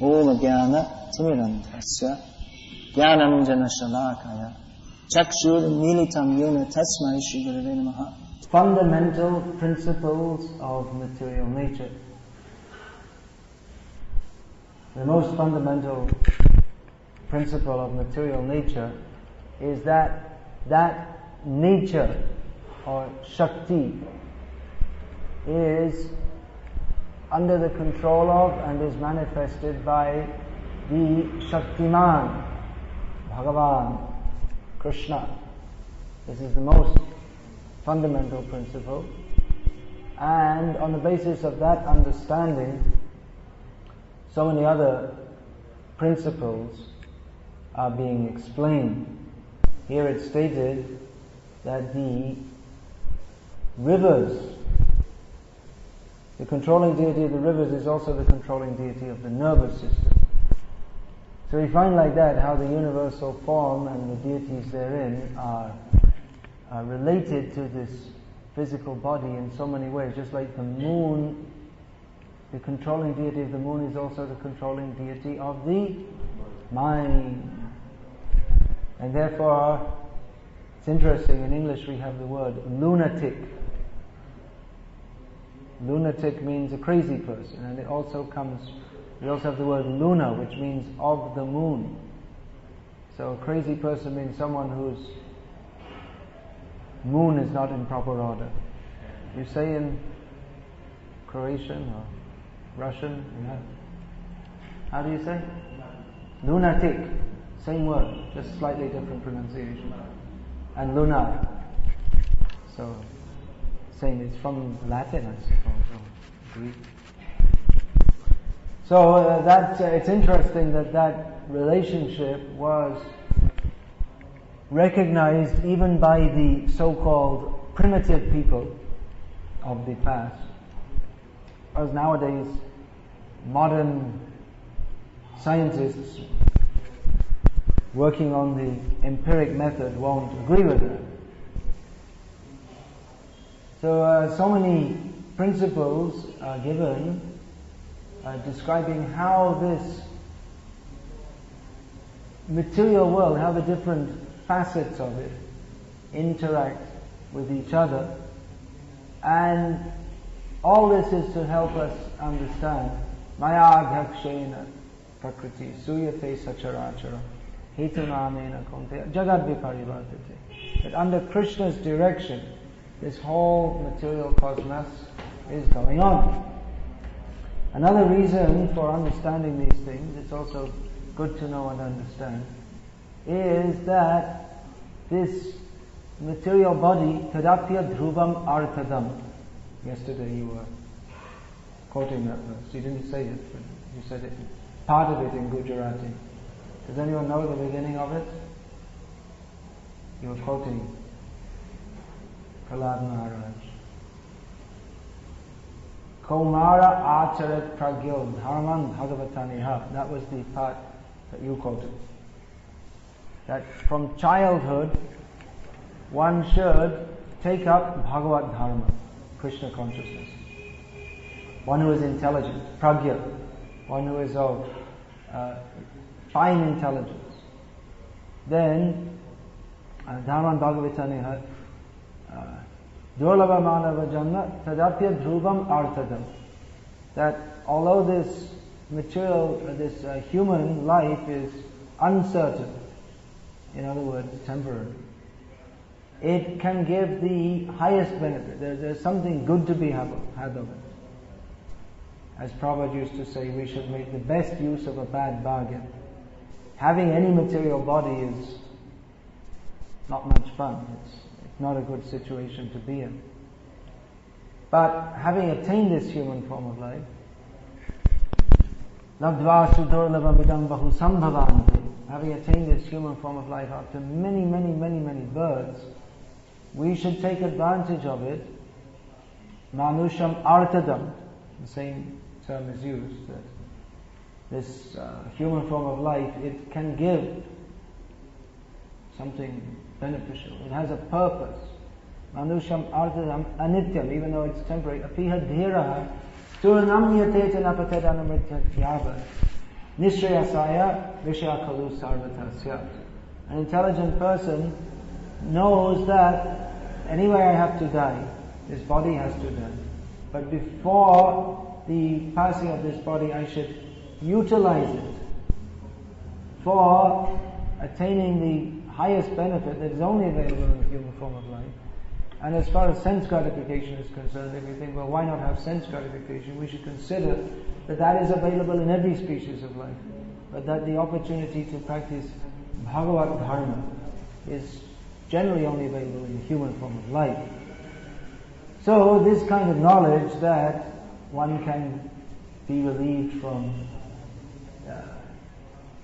Om Jnana Timirantasya Jnanam Jana Shalakaya Chakshur Militam Yena Tasmai Shri Gurave Namaha. Fundamental principles of material nature. The most fundamental principle of material nature is that nature or Shakti is under the control of and is manifested by the Shaktiman, Bhagavan, Krishna. This is the most fundamental principle, and on the basis of that understanding, so many other principles are being explained. Here it's stated that the rivers, the controlling deity of the rivers is also the controlling deity of the nervous system. So we find like that how the universal form and the deities therein are related to this physical body in so many ways. Just like the moon, the controlling deity of the moon is also the controlling deity of the mind. And therefore, it's interesting, in English we have the word lunatic. Lunatic means a crazy person, and we also have the word luna, which means of the moon. So a crazy person means someone whose moon is not in proper order. You say in Croatian or Russian, how do you say? Lunatic. Same word, just slightly different pronunciation. And lunar. So, same, it's from Latin, I suppose, or Greek. So it's interesting that relationship was recognized even by the so-called primitive people of the past. As nowadays, modern scientists working on the empiric method won't agree with that. So many principles are given describing how this material world, how the different facets of it interact with each other, and all this is to help us understand Maya Adhyakshena Prakriti Suyate Sacharachara Hetunamena Konte Jagad Viparivartate. That under Krishna's direction, this whole material cosmos is going on. Another reason for understanding these things, it's also good to know and understand, is that this material body, Tadapya Dhruvam Arthadam. Yesterday you were quoting that verse. You didn't say it, but you said it, part of it in Gujarati. Does anyone know the beginning of it? You were quoting Prahlad Maharaj. Kaumara Acharat Pragyo Dharman Bhagavataniha. That was the part that you quoted. That from childhood, one should take up Bhagavad Dharma, Krishna consciousness. One who is intelligent, pragya, one who is of fine intelligence. Then, Dharman Bhagavataniha, Durlabha Manava Janma Tadapya Dhruvam Arthadam. That although this material, this human life is uncertain, in other words, temporary, it can give the highest benefit. There's something good to be had of it. As Prabhupada used to say, we should make the best use of a bad bargain. Having any material body is not much fun. It's not a good situation to be in. But having attained this human form of life, having attained this human form of life after many births, we should take advantage of it. Manusham artadam, the same term is used, that this human form of life, it can give something beneficial. It has a purpose. Manusham artadam anityam, even though it's temporary. Apiha dhiraha turnamyate janapatedanamityatyava Nishrayasaya Vishya Khalu Sarvatasya. An intelligent person knows that anyway I have to die. This body has to die. But before the passing of this body, I should utilize it for attaining the highest benefit that is only available in the human form of life. And as far as sense gratification is concerned, if you think, well, why not have sense gratification? We should consider that that is available in every species of life, but that the opportunity to practice Bhagavad Dharma is generally only available in the human form of life. So this kind of knowledge that one can be relieved from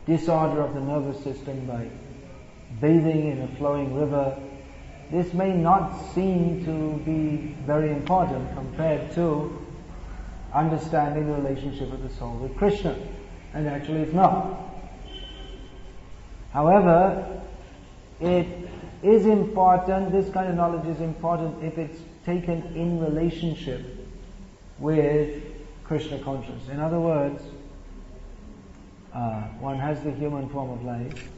disorder of the nervous system by bathing in a flowing river, this may not seem to be very important compared to understanding the relationship of the soul with Krishna. And actually it's not. However, it is important, this kind of knowledge is important if it's taken in relationship with Krishna consciousness. In other words, one has the human form of life,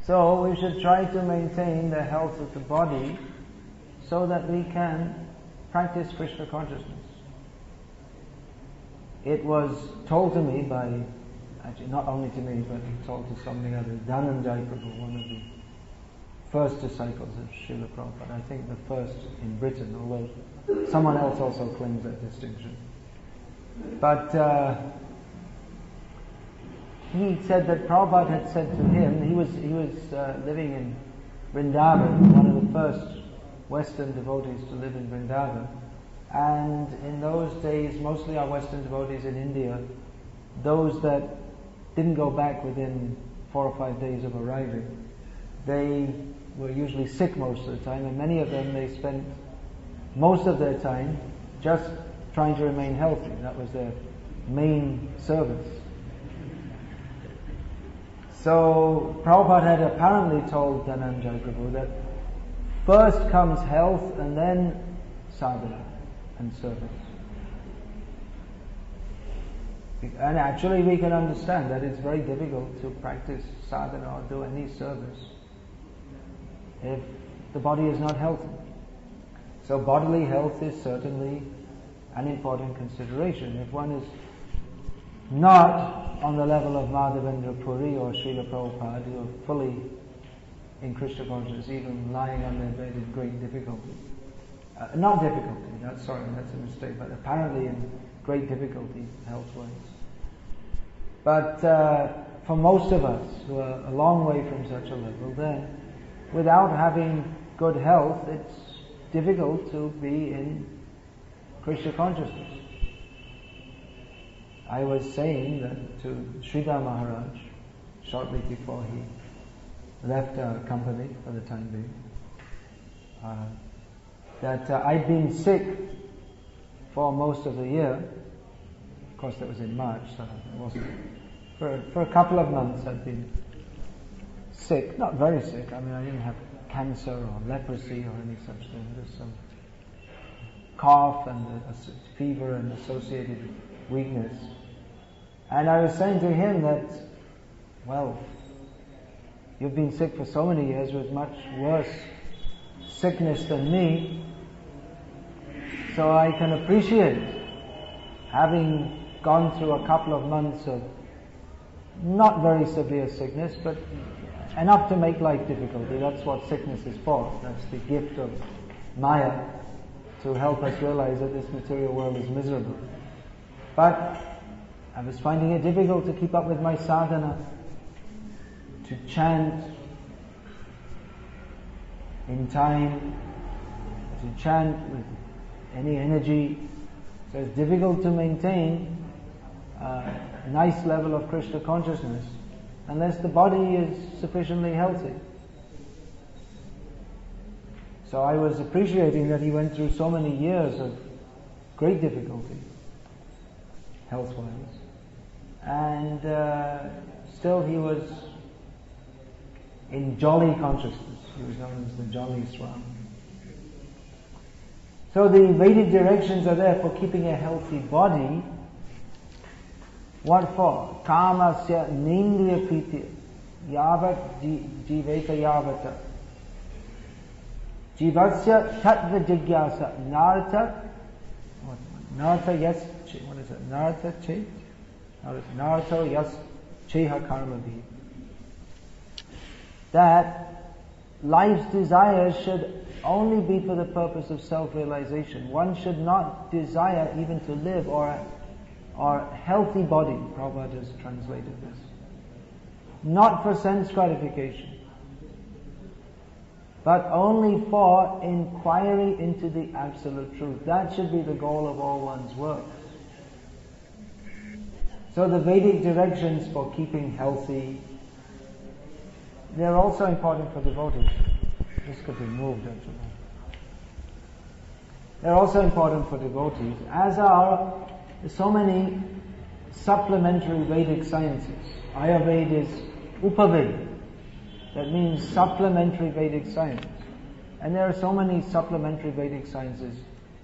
so we should try to maintain the health of the body so that we can practice Krishna consciousness. It was told to me by, actually not only to me, but told to so many others, Dhananjay Prabhu, one of the first disciples of Srila Prabhupada, I think the first in Britain, although someone else also claims that distinction. But he said that Prabhupada had said to him, he was living in Vrindavan, one of the first Western devotees to live in Vrindavan, and in those days, mostly our Western devotees in India, those that didn't go back within 4 or 5 days of arriving, they were usually sick most of the time, and many of them, they spent most of their time just trying to remain healthy. That was their main service. So Prabhupada had apparently told Dhananjay Prabhu that first comes health and then sadhana and service. And actually we can understand that it's very difficult to practice sadhana or do any service if the body is not healthy. So bodily health is certainly an important consideration. If one is not on the level of Madhavendra Puri or Srila Prabhupada, who are fully in Krishna consciousness, even lying on their bed in great difficulty. Not difficulty, that's a mistake, but apparently in great difficulty health-wise. But for most of us who are a long way from such a level, then without having good health, it's difficult to be in Krishna consciousness. I was saying that to Sridhar Maharaj, shortly before he left our company for the time being, that I'd been sick for most of the year. Of course that was in March, so it wasn't. For a couple of months I'd been sick, not very sick, I mean I didn't have cancer or leprosy or any such thing, just some cough and a fever and associated weakness. And I was saying to him that, well, you've been sick for so many years with much worse sickness than me, so I can appreciate having gone through a couple of months of not very severe sickness, but enough to make life difficult. That's what sickness is for. That's the gift of Maya, to help us realize that this material world is miserable. But I was finding it difficult to keep up with my sadhana, to chant in time, to chant with any energy. So it's difficult to maintain a nice level of Krishna consciousness unless the body is sufficiently healthy. So I was appreciating that he went through so many years of great difficulty, health-wise, and still he was in jolly consciousness. He was known as the Jolly Swami. So the Vedic directions are there for keeping a healthy body. What for? Kamasya nindriya pritya yavat jiveta yavata jivasya tattva jigyasa nartha yas what is it? Nartha che? Nartha yas cheha karmabhi. That life's desires should only be for the purpose of self-realization. One should not desire even to live or healthy body. Prabhupada has translated this. Not for sense gratification, but only for inquiry into the absolute truth. That should be the goal of all one's work. So the Vedic directions for keeping healthy, they're also important for devotees. This could be moved actually. They're also important for devotees, as are so many supplementary Vedic sciences. Ayurveda is Upaveda. That means supplementary Vedic science. And there are so many supplementary Vedic sciences.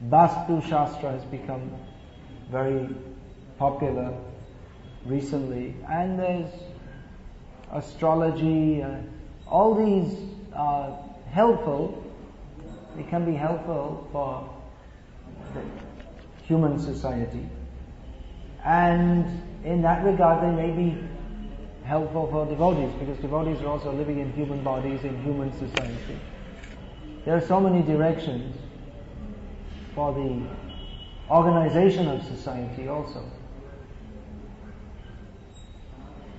Vastu Shastra has become very popular recently. And there's astrology. All these are helpful. They can be helpful for the human society. And in that regard, they may be helpful for devotees, because devotees are also living in human bodies, in human society. There are so many directions for the organization of society also.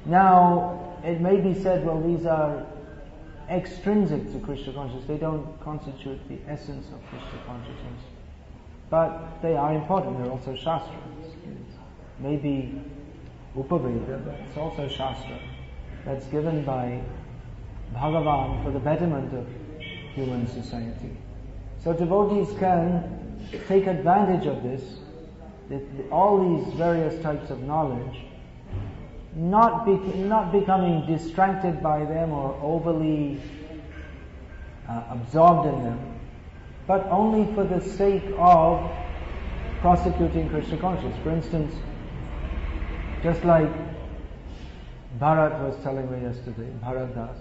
Now, it may be said, well, these are extrinsic to Krishna consciousness. They don't constitute the essence of Krishna consciousness. But they are important. They're also Shastra. Maybe Upaveda, but it's also Shastra that's given by Bhagavan for the betterment of human society. So devotees can take advantage of this, all these various types of knowledge, not becoming distracted by them or overly absorbed in them, but only for the sake of prosecuting Krishna consciousness. For instance, just like Bharat was telling me yesterday, Bharat Das,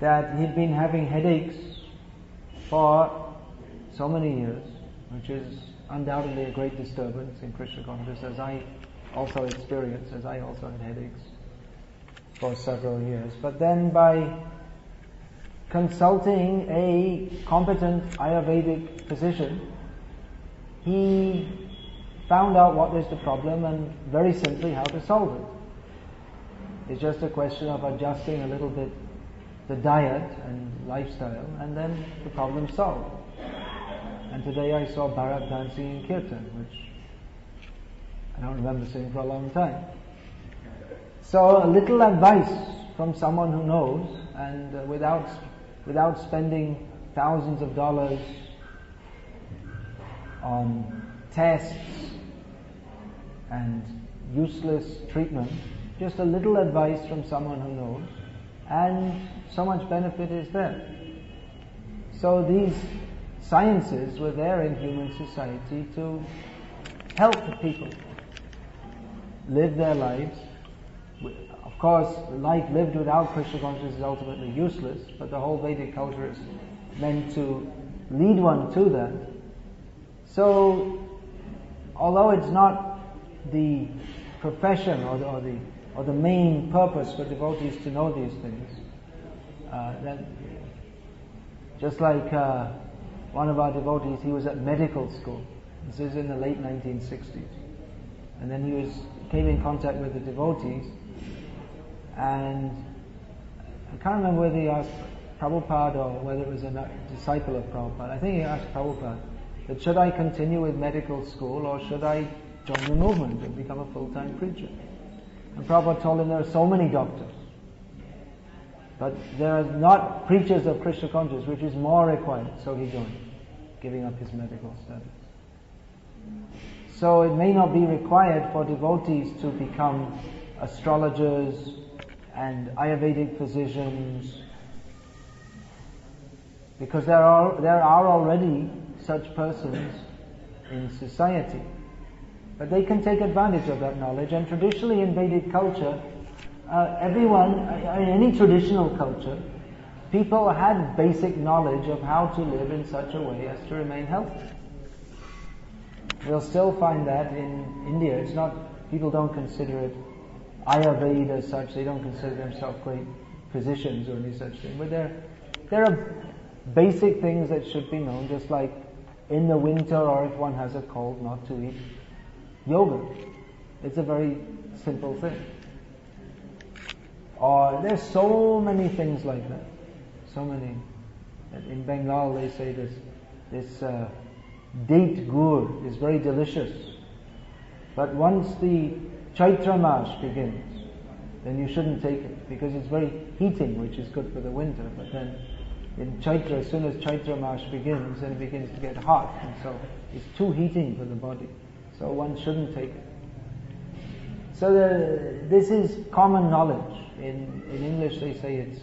that he'd been having headaches for so many years, which is undoubtedly a great disturbance in Krishna consciousness, as I also experienced, as I also had headaches for several years. But then by consulting a competent Ayurvedic physician, he found out what is the problem and very simply how to solve it. It's just a question of adjusting a little bit the diet and lifestyle, and then the problem's solved. And today I saw Bharat dancing in Kirtan, which I don't remember seeing for a long time. So a little advice from someone who knows, and without spending thousands of dollars on tests and useless treatment, just a little advice from someone who knows, and so much benefit is there. So these sciences were there in human society to help people live their lives. Of course, life lived without Krishna consciousness is ultimately useless, but the whole Vedic culture is meant to lead one to that. So, although it's not the profession or the main purpose for devotees to know these things, that just like one of our devotees, he was at medical school. This is in the late 1960s, and then he came in contact with the devotees, and I can't remember whether he asked Prabhupada or whether it was a disciple of Prabhupada. I think he asked Prabhupada that should I continue with medical school or should I join the movement and become a full-time preacher? And Prabhupada told him there are so many doctors, but there are not preachers of Krishna consciousness, which is more required. So he joined, giving up his medical studies. So it may not be required for devotees to become astrologers and Ayurvedic physicians, because there are already such persons in society. But they can take advantage of that knowledge, and traditionally in Vedic culture, everyone, in any traditional culture, people had basic knowledge of how to live in such a way as to remain healthy. We'll still find that in India. It's not, people don't consider it Ayurveda as such, they don't consider themselves great physicians or any such thing. But there are basic things that should be known, just like in the winter or if one has a cold, not to eat yogurt. It's a very simple thing. Or there's so many things like that. So many. In Bengal they say this date gur is very delicious. But once the Chaitra Mash begins, then you shouldn't take it because it's very heating, which is good for the winter. But then in Chaitra, as soon as Chaitra Mash begins, then it begins to get hot, and so it's too heating for the body. So one shouldn't take it. So this is common knowledge. In English they say it's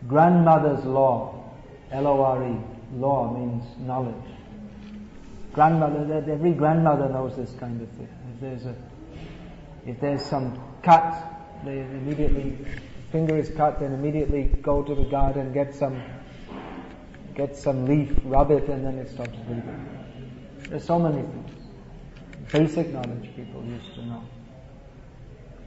grandmother's law, L-O-R-E. Law means knowledge. Grandmother, every grandmother knows this kind of thing. If there's some cut, they immediately, finger is cut, then immediately go to the garden, get some leaf, rub it, and then it stops bleeding. There's so many things. Basic knowledge people used to know.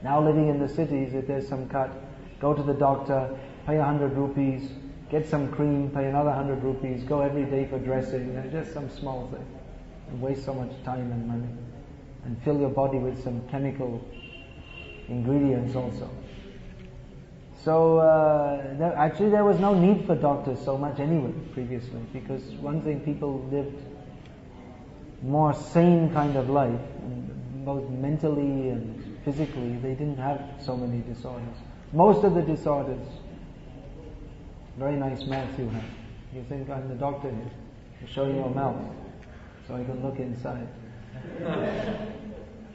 Now living in the cities, if there's some cut, go to the doctor, pay 100 rupees, get some cream, pay another 100 rupees, go every day for dressing, just some small thing. And waste so much time and money. And fill your body with some chemical ingredients also. So there was no need for doctors so much anyway previously, because one thing, people lived more sane kind of life, both mentally and physically. They didn't have so many disorders. Most of the disorders, very nice mouth you have. You think I'm the doctor here? I'll show you your mouth so I can look inside.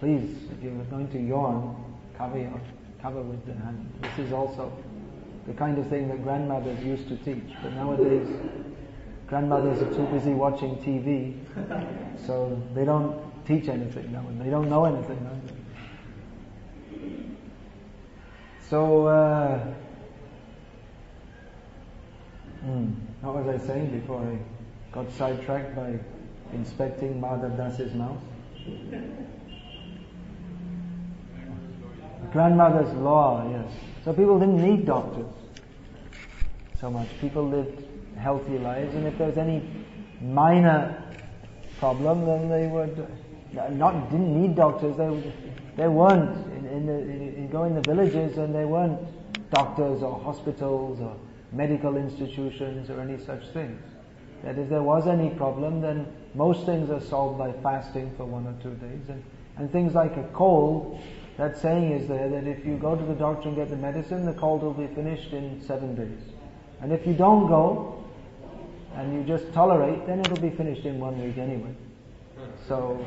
Please, if you're going to yawn, cover with the hand. This is also the kind of thing that grandmothers used to teach. But nowadays, grandmothers are too busy watching TV, so they don't teach anything now, and they don't know anything now. So, what was I saying before I got sidetracked by inspecting Madhav Das's mouth? Grandmother's law, yes. So people didn't need doctors so much. People lived healthy lives, and if there was any minor problem, then they didn't need doctors. They weren't go in the villages, and there weren't doctors or hospitals or medical institutions or any such things. That if there was any problem, then most things are solved by fasting for 1 or 2 days. And things like a cold, that saying is there that if you go to the doctor and get the medicine, the cold will be finished in 7 days. And if you don't go, and you just tolerate, then it'll be finished in 1 week anyway. So,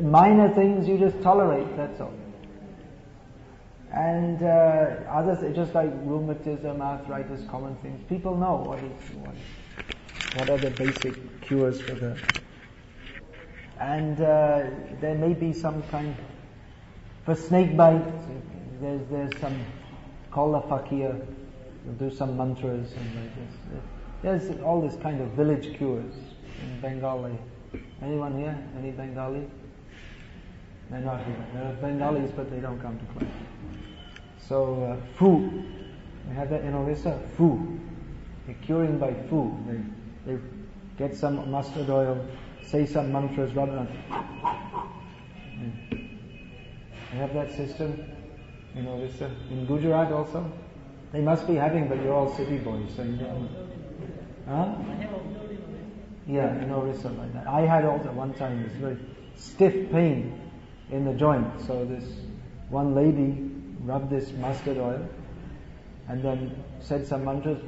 minor things you just tolerate, that's all. And others, just like rheumatism, arthritis, common things, people know what are the basic cures for that. And there may be some kind, for snake bite, there's some, call a fakir, do some mantras and like this. There's all this kind of village cures in Bengali. Anyone here? Any Bengali? They're not here. There are Bengalis, but they don't come to class. So, fu. We have that in Orissa. Fu. They're curing by fu. They get some mustard oil, say some mantras, rub it on. We have that system in Orissa. In Gujarat also. They must be having, but you're all city boys, so you don't. Huh? Yeah, in Orissa like that. I had also one time this very stiff pain in the joint. So this one lady rubbed this mustard oil and then said some mantras,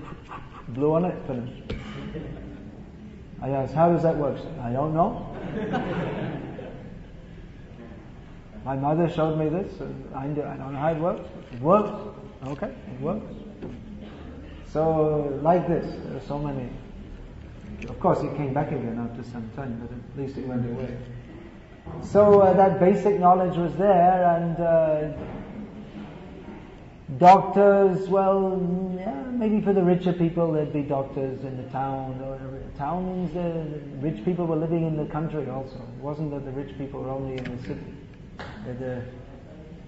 blew on it, finished. I asked, how does that work? I don't know. My mother showed me this, and I don't know how it works. It works. Okay, it works. So, like this, there are so many. Of course, it came back again after some time, but at least it went away. So that basic knowledge was there, and doctors, well, yeah, maybe for the richer people there'd be doctors in the town, or town means the rich people were living in the country also. It wasn't that the rich people were only in the city.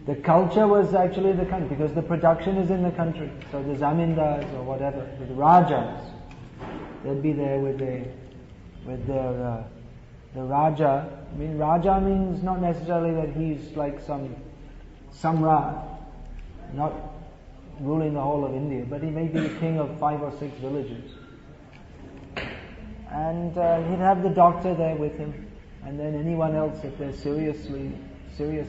The culture was actually the country, because the production is in the country. So the zamindars or whatever, the rajas, they'd be there with the raja. I mean, raja means not necessarily that he's like some samrat, not ruling the whole of India, but he may be the king of 5 or 6 villages. And he'd have the doctor there with him, and then anyone else, if they're serious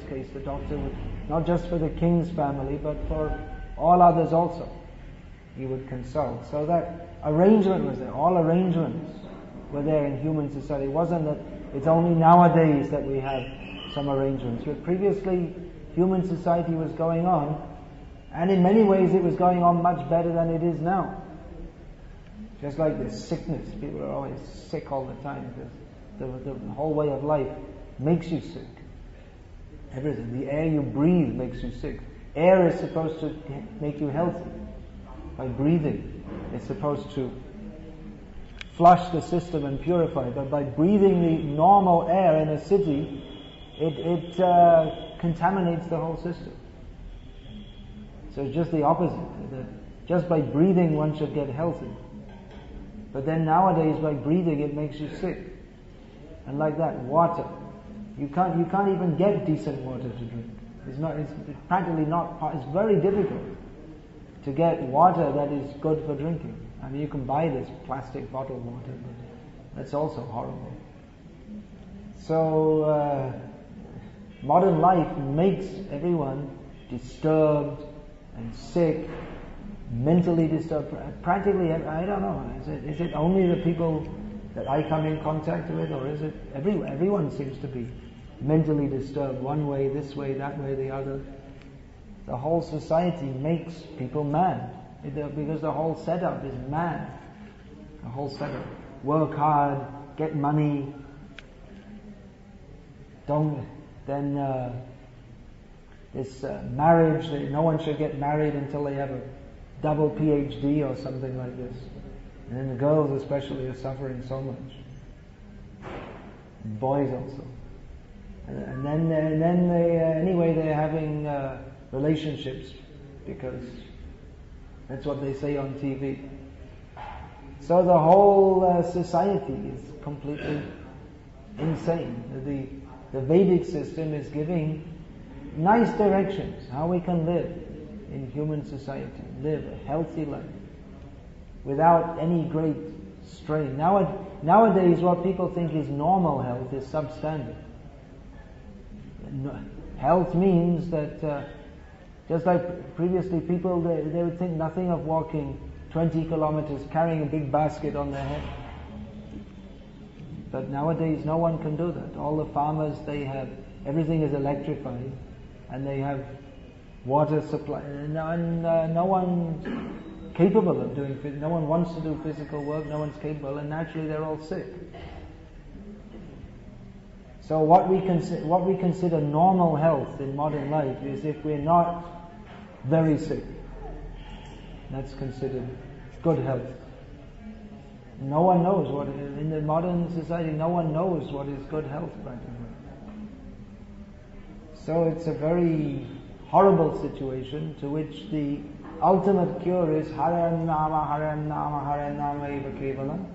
case, the doctor would, not just for the king's family, but for all others also, he would consult. So that arrangement was there. All arrangements were there in human society. It wasn't that it's only nowadays that we have some arrangements, but previously human society was going on, and in many ways it was going on much better than it is now. Just like this sickness, people are always sick all the time, because the whole way of life makes you sick. Everything. The air you breathe makes you sick. Air is supposed to make you healthy. By breathing, it's supposed to flush the system and purify. But by breathing the normal air in a city, it contaminates the whole system. So it's just the opposite. That just by breathing one should get healthy. But then nowadays by breathing it makes you sick. And like that, water. You can't even get decent water to drink. It's practically not. It's very difficult to get water that is good for drinking. I mean, you can buy this plastic bottled water, but that's also horrible. So modern life makes everyone disturbed and sick, mentally disturbed. Practically, I don't know. Is it only the people that I come in contact with, or is it everyone seems to be mentally disturbed one way, this way, that way, the other? The whole society makes people mad, because the whole setup is mad. The whole setup. Work hard, get money. This marriage, no one should get married until they have a double PhD or something like this. And then the girls especially are suffering so much. Boys also. And then they're having relationships, because that's what they say on TV. So the whole society is completely insane. The Vedic system is giving nice directions how we can live in human society, live a healthy life without any great strain. Nowadays what people think is normal health is substandard. Health means that just like previously people, they would think nothing of walking 20 kilometers carrying a big basket on their head. But nowadays no one can do that. All the farmers, everything is electrified, and they have water supply, and no one's capable of doing, no one wants to do physical work, no one's capable, and naturally they're all sick. So what we consider normal health in modern life is if we're not very sick. That's considered good health. No one knows in the modern society, no one knows what is good health practically. So it's a very horrible situation, to which the ultimate cure is Hare Nama, Hare Nama, Hare Nama eva kevalam,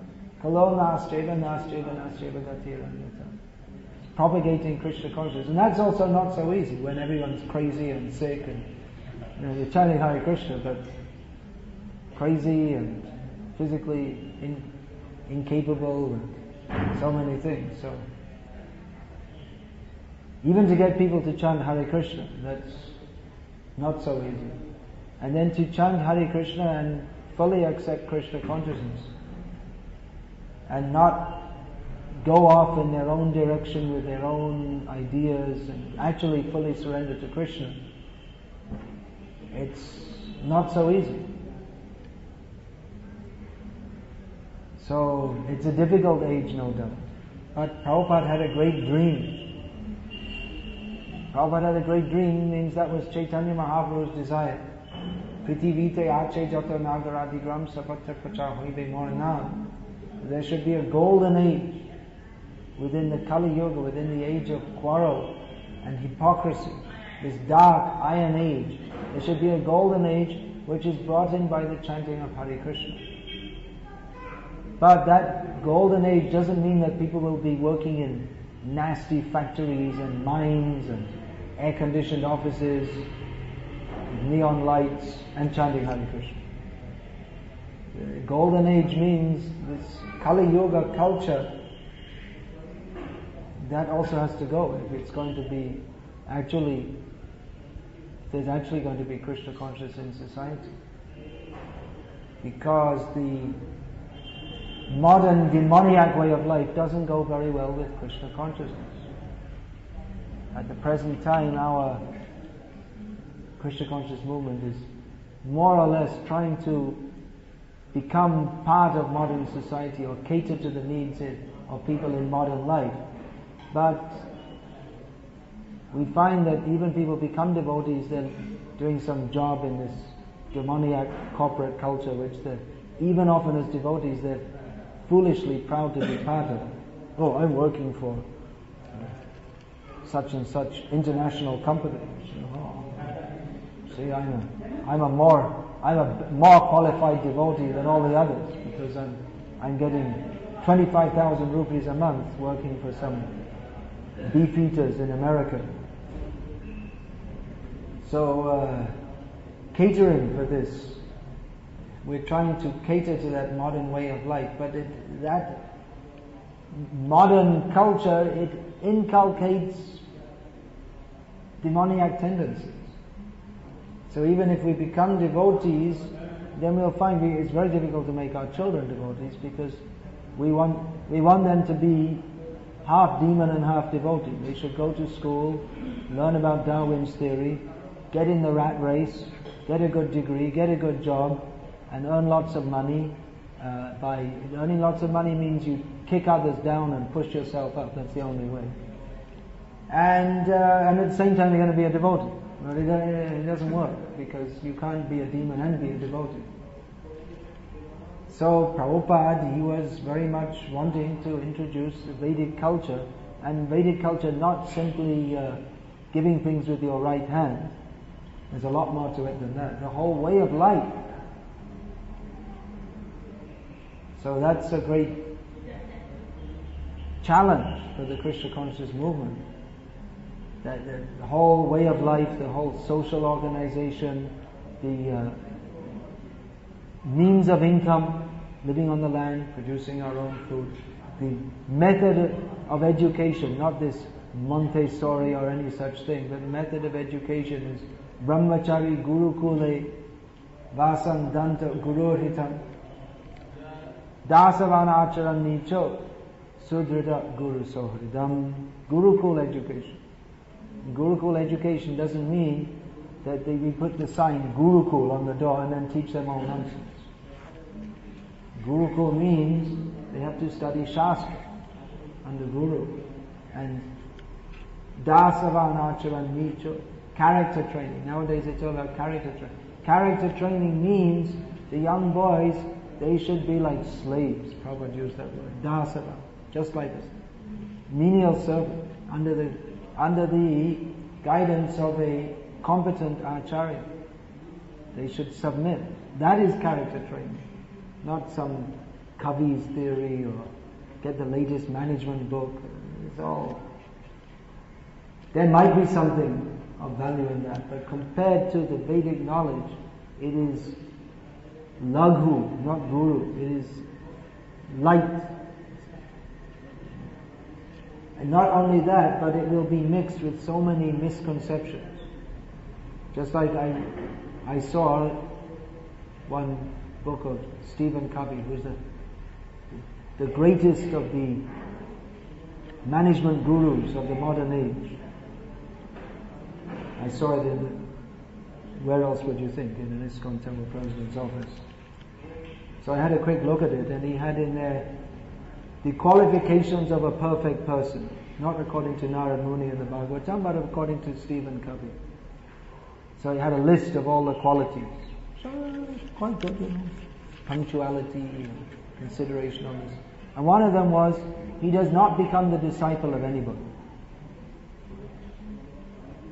Kalo nascheva, nascheva, nascheva gatiranyata. Propagating Krishna consciousness. And that's also not so easy when everyone's crazy and sick, and you're chanting Hare Krishna, but crazy and physically incapable and so many things. So even to get people to chant Hare Krishna, that's not so easy. And then to chant Hare Krishna and fully accept Krishna consciousness, and not go off in their own direction with their own ideas, and actually fully surrender to Krishna, it's not so easy. So it's a difficult age, no doubt. But Prabhupada had a great dream Prabhupada had a great dream, means that was Chaitanya Mahaprabhu's desire. Prithivite ache jata nagaradigram sapatya pacha hoibe moranam. There should be a golden age within the Kali Yuga, within the age of quarrel and hypocrisy, this dark iron age. There should be a golden age which is brought in by the chanting of Hare Krishna. But that golden age doesn't mean that people will be working in nasty factories and mines and air-conditioned offices, neon lights and chanting Hare Krishna. The golden age means this Kali Yuga culture, that also has to go if it's going to be there's actually going to be Krishna conscious in society. Because the modern demoniac way of life doesn't go very well with Krishna consciousness. At the present time, our Krishna conscious movement is more or less trying to become part of modern society or cater to the needs of people in modern life. But we find that even people become devotees, they're doing some job in this demoniac corporate culture, which even often as devotees, they're foolishly proud to be part of. Oh, I'm working for such and such international company. See, I'm a more qualified devotee than all the others because I'm getting 25,000 rupees a month working for some beefeaters in America. So catering for this, we're trying to cater to that modern way of life, but that modern culture, it inculcates demoniac tendencies. So even if we become devotees, then we'll find it's very difficult to make our children devotees because we want them to be half demon and half devotee. They should go to school, learn about Darwin's theory, get in the rat race, get a good degree, get a good job, and earn lots of money. By earning lots of money means you kick others down and push yourself up. That's the only way. And at the same time you're going to be a devotee. But it doesn't work because you can't be a demon and be a devotee. So Prabhupada, he was very much wanting to introduce the Vedic culture, and Vedic culture not simply giving things with your right hand. There's a lot more to it than that. The whole way of life. So that's a great challenge for the Krishna conscious movement. That the whole way of life, the whole social organization, the means of income, living on the land, producing our own food, the method of education, not this Montessori or any such thing, but the method of education is Brahmachari Gurukule Vasam Danta Guruhitam Dasavana Acharan Nicho Sudrita Guru Sohridam. Gurukul education. Gurukul education doesn't mean that we put the sign Gurukul on the door and then teach them all nonsense. Gurukul means they have to study Shastra under Guru. And Dasavanacharan Nicho, character training. Nowadays it's all about character training. Character training means the young boys, they should be like slaves. Prabhupada used that word. Dasava, just like this. Menial servant under the guidance of a competent acharya. They should submit. That is character training. Not some Kavi's theory or get the latest management book. It's all. There might be something of value in that, but compared to the Vedic knowledge, it is laghu, not guru. It is light. And not only that, but it will be mixed with so many misconceptions. Just like I saw one book of Stephen Covey, who is the greatest of the management gurus of the modern age. I saw it where else would you think? In an ISKCON Temple President's office. So I had a quick look at it, and he had in there the qualifications of a perfect person. Not according to Narad Muni in the Bhagavatam, but according to Stephen Covey. So he had a list of all the qualities. So quite good, punctuality, consideration on this. And one of them was, he does not become the disciple of anybody.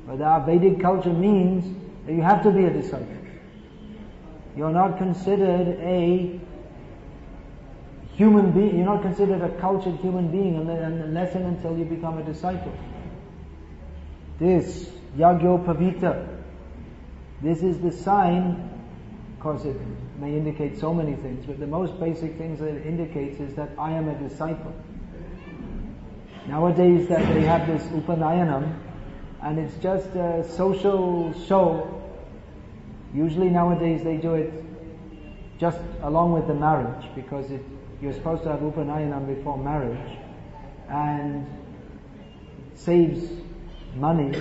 But our Vedic culture means that you have to be a disciple. You're not considered a human being, you're not considered a cultured human being unless and until you become a disciple. This, Yagyopavita, this is the sign. Of course it may indicate so many things, but the most basic things that it indicates is that I am a disciple. Nowadays that they have this Upanayanam, and it's just a social show. Usually nowadays they do it just along with the marriage, because you're supposed to have Upanayanam before marriage, and it saves money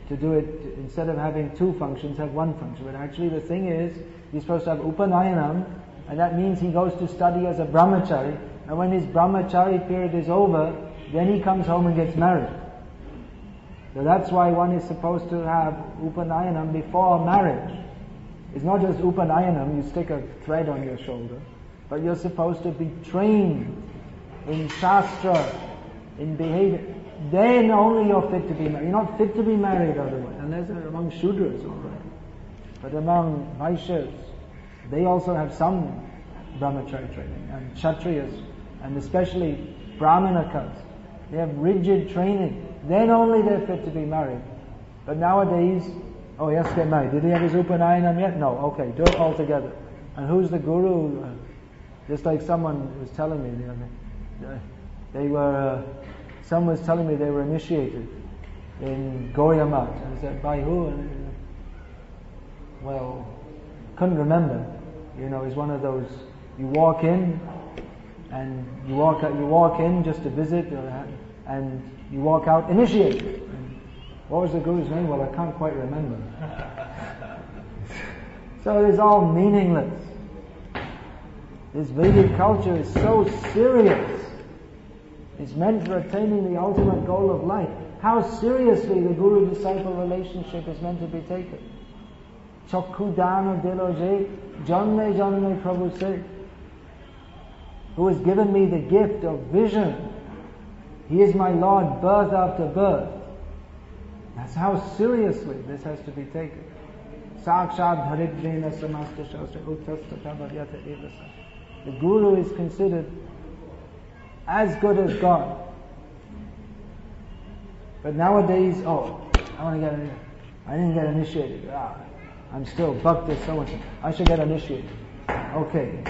to do it. Instead of having two functions, have one function. But actually the thing is, he's supposed to have Upanayanam, and that means he goes to study as a brahmachari, and when his brahmachari period is over, then he comes home and gets married. So that's why one is supposed to have Upanayanam before marriage. It's not just Upanayanam, you stick a thread on your shoulder, but you're supposed to be trained in Shastra, in behavior. Then only you're fit to be married. You're not fit to be married otherwise, unless among Shudras, all right. But among Vaishyas, they also have some brahmachari training, and Kshatriyas, and especially Brahmanakas. They have rigid training. Then only they're fit to be married. But nowadays, oh, he has to get married. Did he have his Upanayanam yet? No. Okay, do it all together. And who's the guru? Just like someone was telling me the other day. Someone was telling me they were initiated in Gaudiya Math. And I said, by who? And, well, couldn't remember. It's one of those, you walk in, and you walk in just to visit, and you walk out initiated. And what was the guru's name? Well, I can't quite remember. So it is all meaningless. This Vedic culture is so serious. It's meant for attaining the ultimate goal of life. How seriously the guru-disciple relationship is meant to be taken. Chokku dana diloje, janme janme Prabhu said, who has given me the gift of vision. He is my Lord, birth after birth. That's how seriously this has to be taken. Sakshat dharidrena samasta shastra uttastata bharyata evasa. The guru is considered as good as God. But nowadays, I didn't get initiated. I'm still bhakti so-and-so. I should get initiated. Okay.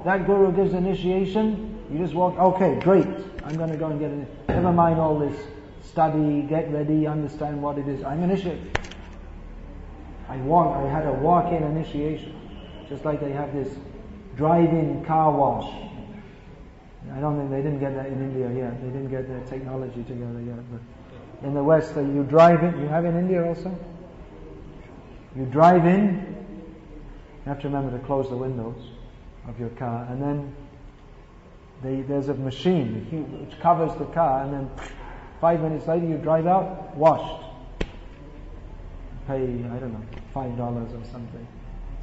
That guru gives initiation, you just walk, okay, great. I'm going to go and get it. Never mind all this study, get ready, understand what it is. I'm initiated. I had a walk-in initiation. Just like they have this drive-in car wash. I don't think they didn't get that in India yet. They didn't get their technology together yet. But in the West, you drive in. You have in India also? You drive in. You have to remember to close the windows of your car, and then there's a machine which covers the car, and then 5 minutes later you drive out, washed. Pay, $5 or something.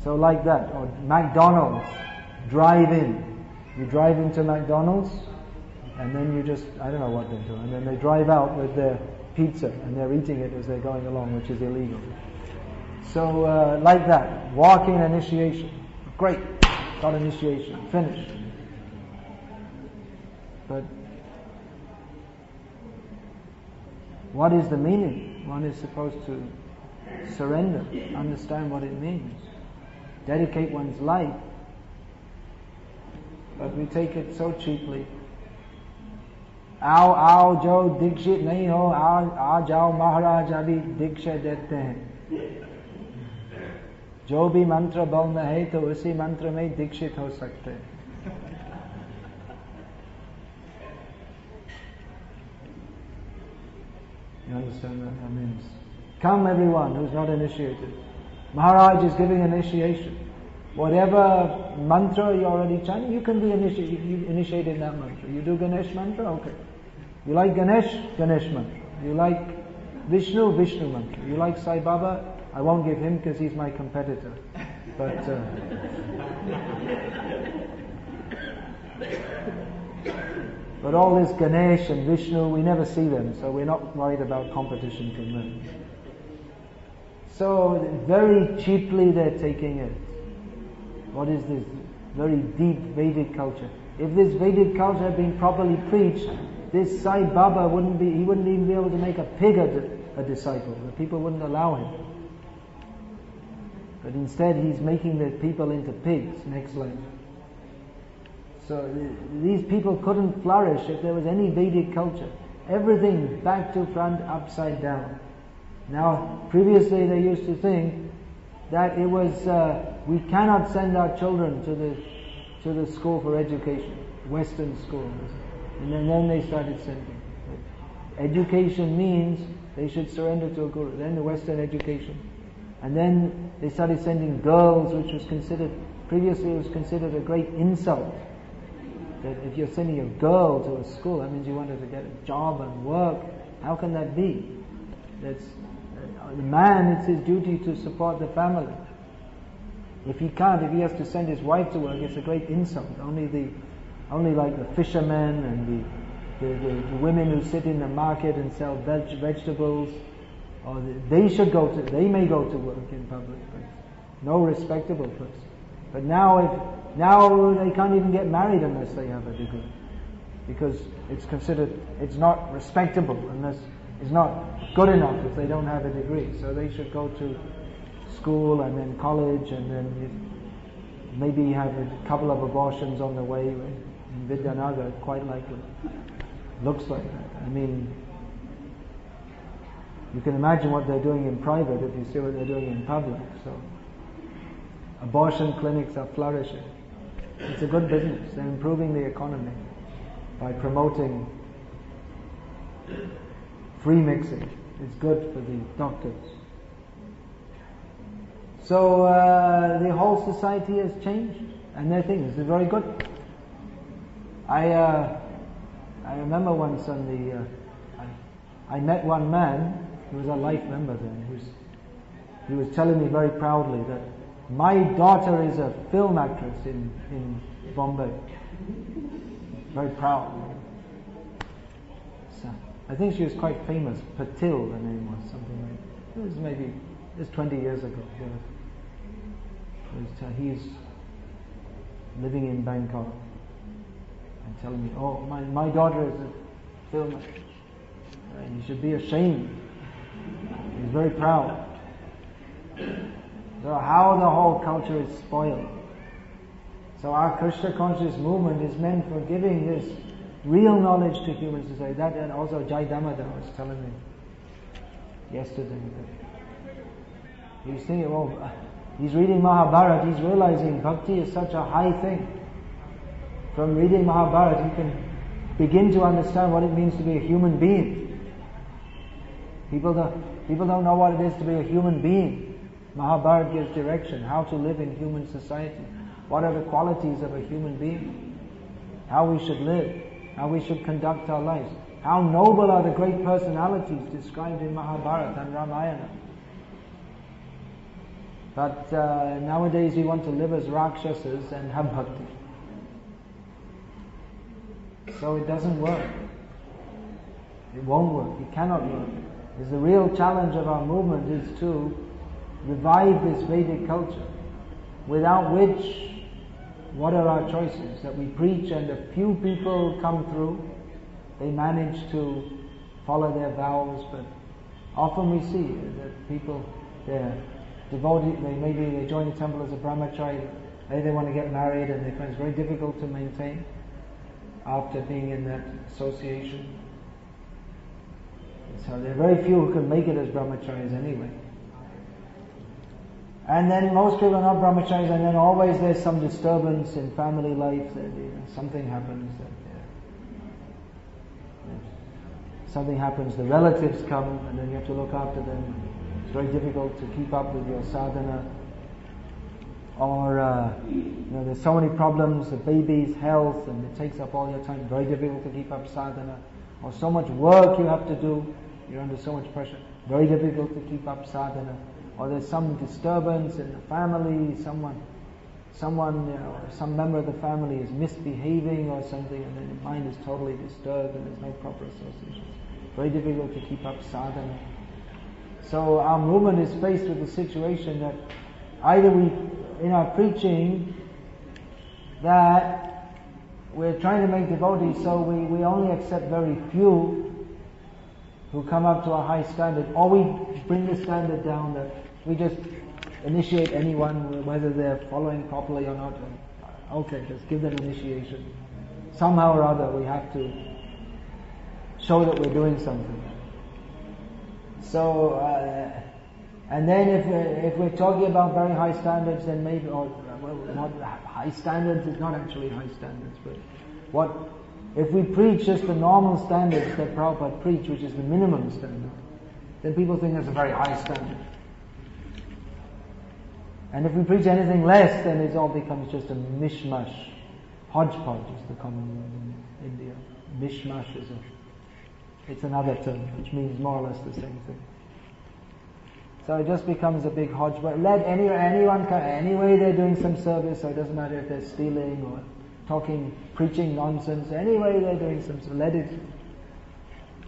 So like that. Or McDonald's, drive in. You drive into McDonald's, and then you just, I don't know what they do, and then they drive out with their pizza, and they're eating it as they're going along, which is illegal. So like that, walk-in initiation. Great, got initiation, finished. But what is the meaning? One is supposed to surrender, understand what it means, dedicate one's life. But we take it so cheaply. Ao jo dikshit nahi ho, aa jao Maharaj abhi diksha dete hain. Jo bhi mantra bal mein hai, to usi mantra mein dikshit ho sakte hain. You understand what that means? Come everyone who's not initiated. Maharaj is giving initiation. Whatever mantra you're already chanting, you can be initiated in that mantra. You do Ganesh mantra? Okay. You like Ganesh? Ganesh mantra. You like Vishnu? Vishnu mantra. You like Sai Baba? I won't give him because he's my competitor. But all this Ganesh and Vishnu, we never see them, so we're not worried about competition from them. So very cheaply they're taking it. What is this very deep Vedic culture? If this Vedic culture had been properly preached, this Sai Baba he wouldn't even be able to make a pig a disciple. The people wouldn't allow him. But instead he's making the people into pigs next life. So these people couldn't flourish if there was any Vedic culture. Everything back to front, upside down. Now, previously they used to think that it was, we cannot send our children to the school for education, Western schools. And then they started sending. Education means they should surrender to a guru. Then the Western education. And then they started sending girls, which was previously it was considered a great insult. That if you're sending a girl to a school, that means you want her to get a job and work. How can that be? The man, it's his duty to support the family. If he has to send his wife to work, it's a great insult. Only like the fishermen and the women who sit in the market and sell vegetables, or they may go to work in public, but no respectable person. But now they can't even get married unless they have a degree, because it's not respectable unless it's not good enough if they don't have a degree. So they should go to school and then college and then maybe have a couple of abortions on the way. In Vidyanagar, quite likely. Looks like that. I mean, you can imagine what they're doing in private if you see what they're doing in public. So abortion clinics are flourishing. It's a good business. They're improving the economy by promoting free mixing. It's good for the doctors. So the whole society has changed, and they think this is very good. I remember once I met one man. He was a life member then. He was telling me very proudly that my daughter is a film actress in Bombay. Very proud. So, I think she was quite famous. Patil, the name was, something like that. It was 20 years ago. He's living in Bangkok and telling me, oh, my daughter is a film actress. You should be ashamed. He's very proud. So how the whole culture is spoiled. So our Krishna conscious movement is meant for giving this real knowledge to human society. That, and also Jai Damodar was telling me yesterday that he was thinking, oh, he's reading Mahabharata, he's realizing Bhakti is such a high thing. From reading Mahabharata, you can begin to understand what it means to be a human being. People don't know what it is to be a human being. Mahabharata gives direction, how to live in human society. What are the qualities of a human being? How we should live, how we should conduct our lives. How noble are the great personalities described in Mahabharata and Ramayana. But nowadays we want to live as Rakshasas and have Bhakti. So it doesn't work. It won't work. It cannot work. Because the real challenge of our movement is to revive this Vedic culture, without which, what are our choices? That we preach and a few people come through, they manage to follow their vows, but often we see that people, they're devoted, they join the temple as a brahmachari, they want to get married and they find it's very difficult to maintain after being in that association. So there are very few who can make it as brahmacharis anyway. And then most people are not brahmacharis, and then always there's some disturbance in family life, something happens, something happens, the relatives come and then you have to look after them. It's very difficult to keep up with your sadhana. Or there's so many problems, the baby's health, and it takes up all your time, very difficult to keep up sadhana. or so much work you have to do, you're under so much pressure, very difficult to keep up sadhana, or there's some disturbance in the family, someone, some member of the family is misbehaving or something, and then the mind is totally disturbed and there's no proper association. Very difficult to keep up sadhana. So our movement is faced with the situation that either we, in our preaching, that we're trying to make devotees, so we only accept very few who come up to a high standard, or we bring the standard down that we just initiate anyone, whether they're following properly or not. Okay, just give them initiation. Somehow or other we have to show that we're doing something. So, and then if we're talking about very high standards, then maybe, or well, not high standards is not actually high standards, but if we preach just the normal standards that Prabhupada preached, which is the minimum standard, then people think that's a very high standard. And if we preach anything less, then it all becomes just a mishmash. Hodgepodge is the common word in India. Mishmash it's another term, which means more or less the same thing. So it just becomes a big hodgepodge. Let anyone come, anyway they're doing some service, so it doesn't matter if they're stealing or preaching nonsense, anyway they're doing some, so let it,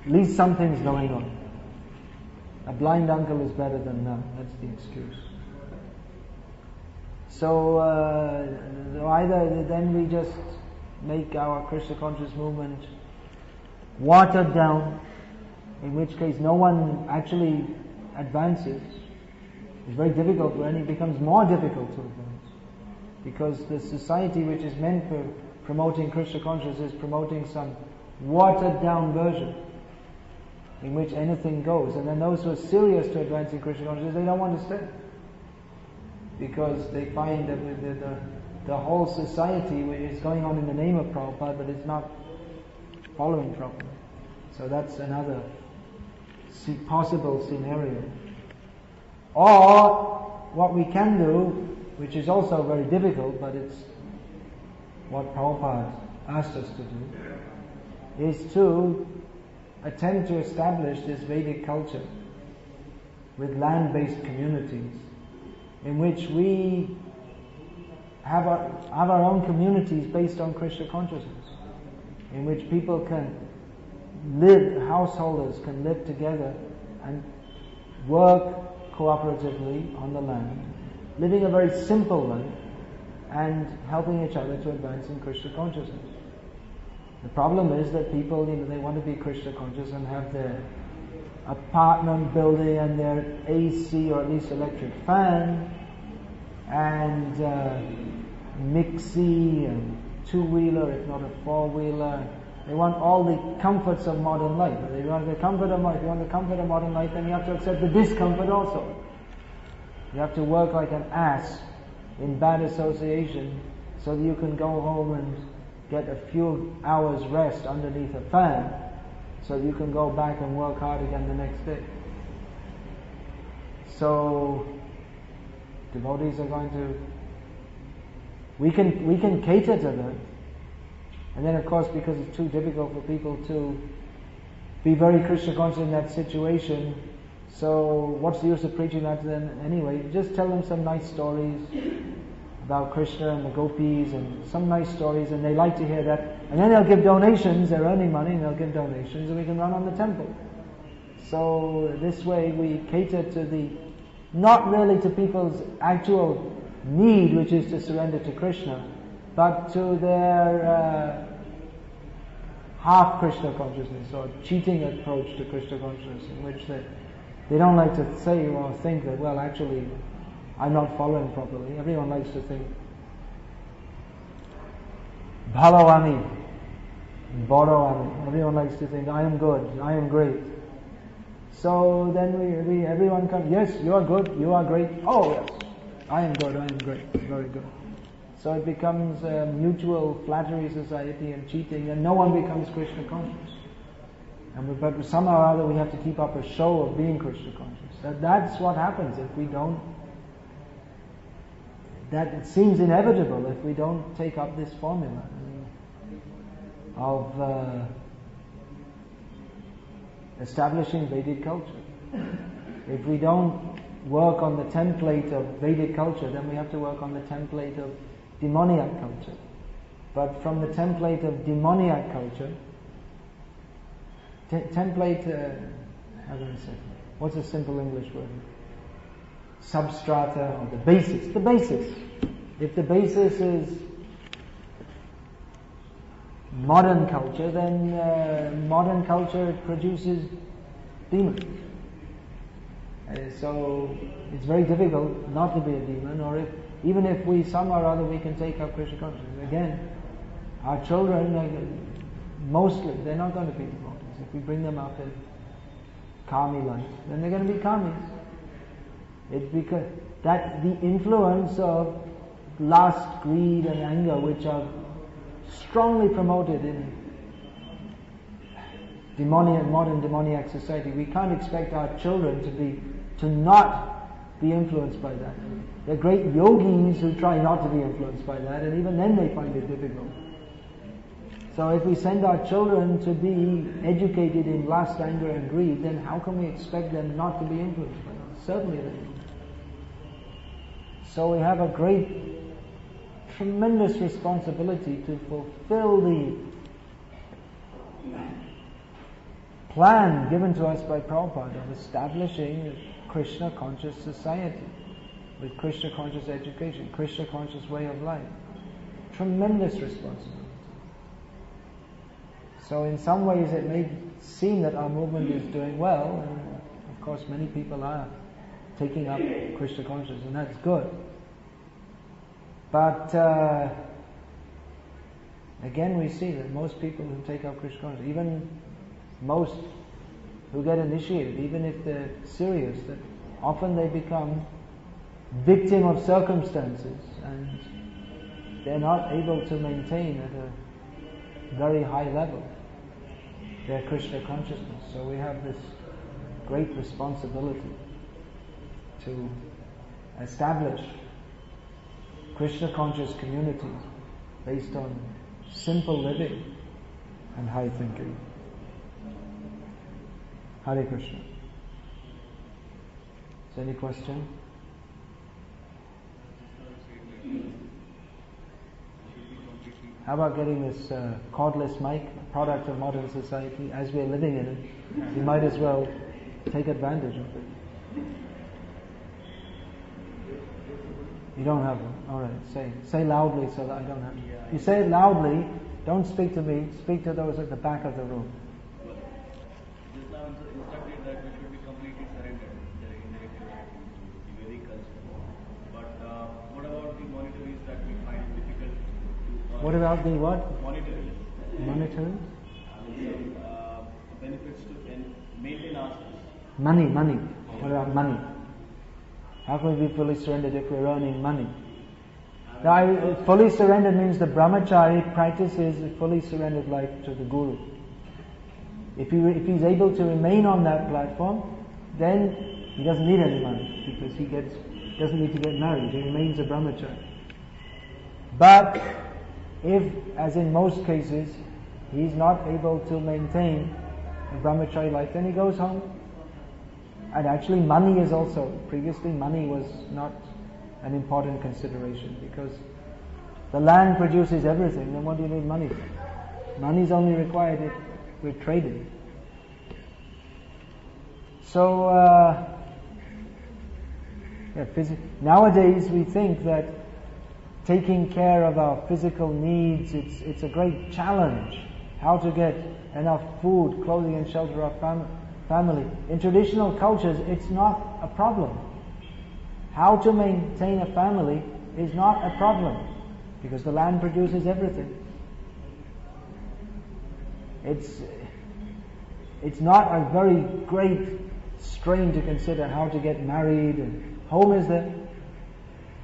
at least something's going on. A blind uncle is better than none, that's the excuse. So either then we just make our Krishna conscious movement watered down, in which case no one actually advances. It's very difficult, and it becomes more difficult to advance, because the society which is meant for promoting Krishna consciousness is promoting some watered down version in which anything goes, and then those who are serious to advancing Krishna consciousness, they don't want to stay, because they find that the whole society is going on in the name of Prabhupada, but it's not following properly. So that's another possible scenario. Or what we can do, which is also very difficult, but it's what Prabhupada asked us to do, is to attempt to establish this Vedic culture with land-based communities, in which we have our own communities based on Krishna consciousness, in which people can live, householders can live together and work cooperatively on the land, living a very simple life and helping each other to advance in Krishna consciousness. The problem is that people, they want to be Krishna conscious and have their apartment building and their AC or at least electric fan and mixie and two-wheeler, if not a four-wheeler. They want all the comforts of modern life. If you want the comfort of modern life, then you have to accept the discomfort also. You have to work like an ass in bad association so that you can go home and get a few hours rest underneath a fan so that you can go back and work hard again the next day. So devotees are going to, we can cater to that. And then of course, because it's too difficult for people to be very Krishna conscious in that situation, so what's the use of preaching that to them anyway? Just tell them some nice stories about Krishna and the gopis and some nice stories, and they like to hear that. And then they'll give donations, they're earning money, and they'll give donations, and we can run on the temple. So this way we cater to not really to people's actual need, which is to surrender to Krishna, but to their half Krishna consciousness or cheating approach to Krishna consciousness, in which they don't like to say or think that, well, actually, I'm not following properly. Everyone likes to think, Bhalo Ami, Boro Ami. Everyone likes to think, I am good, I am great. So then everyone comes, yes, you are good, you are great. Oh yes, I am good, I am great, very good. So it becomes a mutual flattery society and cheating, and no one becomes Krishna conscious. But somehow or other we have to keep up a show of being Krishna conscious. That's what happens if we don't. That it seems inevitable if we don't take up this formula of establishing Vedic culture. If we don't work on the template of Vedic culture, then we have to work on the template of demoniac culture. But from the template of demoniac culture, template, how do I say? What's a simple English word? Substrata, or the basis. The basis. If the basis is modern culture, then modern culture produces demons. So it's very difficult not to be a demon, or even if we somehow or other we can take up Krishna consciousness. Again, our children, mostly, they're not going to be devotees. If we bring them up in kami life, then they're going to be kamis. It's because that the influence of lust, greed and anger, which are strongly promoted in modern demoniac society, we can't expect our children to not be influenced by that. There are great yogis who try not to be influenced by that, and even then they find it difficult. So if we send our children to be educated in lust, anger and greed, then how can we expect them not to be influenced by that? Certainly they do. So we have a tremendous responsibility to fulfill the plan given to us by Prabhupada of establishing a Krishna conscious society with Krishna conscious education, Krishna conscious way of life. Tremendous responsibility. So in some ways it may seem that our movement is doing well, and of course many people are taking up Krishna consciousness, and that's good. But again we see that most people who take up Krishna consciousness, even most who get initiated, even if they're serious, that often they become victim of circumstances and they're not able to maintain at a very high level their Krishna consciousness. So we have this great responsibility to establish Krishna conscious communities based on simple living and high thinking. Hare Krishna. Is there any question? How about getting this cordless mic, product of modern society? As we're living in it, we might as well take advantage of it. You don't have one? Alright, say loudly so that I don't have it. You say it loudly, don't speak to me, speak to those at the back of the room. Just now instructed that we should be completely surrendered indirectly to Vedic culture. But what about the monetaries that we find difficult to What about the what? Monetaries. Monetary? Some benefits to maintain ourselves. Money. What about money? How can we be fully surrendered if we're earning money? Now, fully surrendered means the brahmachari practices a fully surrendered life to the Guru. If he's able to remain on that platform, then he doesn't need any money because he doesn't need to get married. He remains a brahmachari. But if, as in most cases, he's not able to maintain a brahmachari life, then he goes home. And actually money is also, previously money was not an important consideration because the land produces everything, then what do you need money for? Money is only required if we're trading. So, nowadays we think that taking care of our physical needs, it's a great challenge. How to get enough food, clothing and shelter our family. In traditional cultures, it's not a problem. How to maintain a family is not a problem because the land produces everything. It's not a very great strain to consider how to get married, and home is there.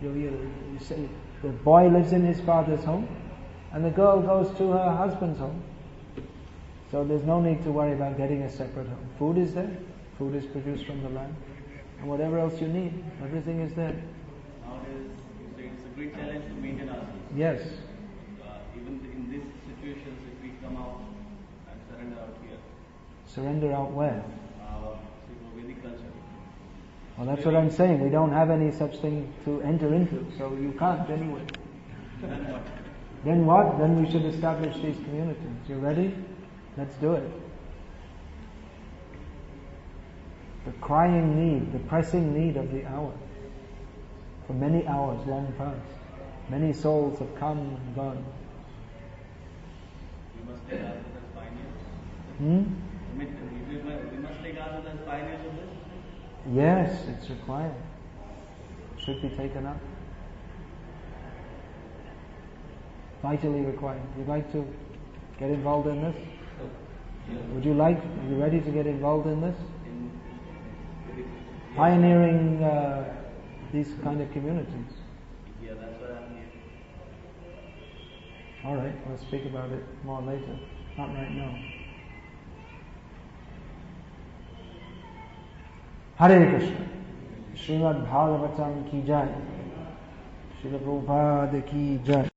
You say the boy lives in his father's home and the girl goes to her husband's home. So there's no need to worry about getting a separate home. Food is there. Food is produced from the land. And whatever else you need, everything is there. Nowadays, you say it's a great challenge to maintain ourselves. Yes. Even in these situations, if we come out and surrender out here, Surrender out where? Vedic culture. Well, that's what I'm saying. We don't have any such thing to enter into, so you can't anyway. Then what? Then what? Then we should establish these communities. You ready? Let's do it. The crying need, the pressing need of the hour. For many hours long past. Many souls have come and gone. We must take ourselves as pioneers. We must take ourselves as pioneers of this. Yes, it's required. Should be taken up. Vitally required. You'd like to get involved in this? Would you like? Are you ready to get involved in this? Pioneering these kind of communities. Yeah, that's what I'm here. All right, we'll speak about it more later. Not right now. Hare Krishna. Srimad Bhagavatam ki jai. Srila Prabhupada ki jai.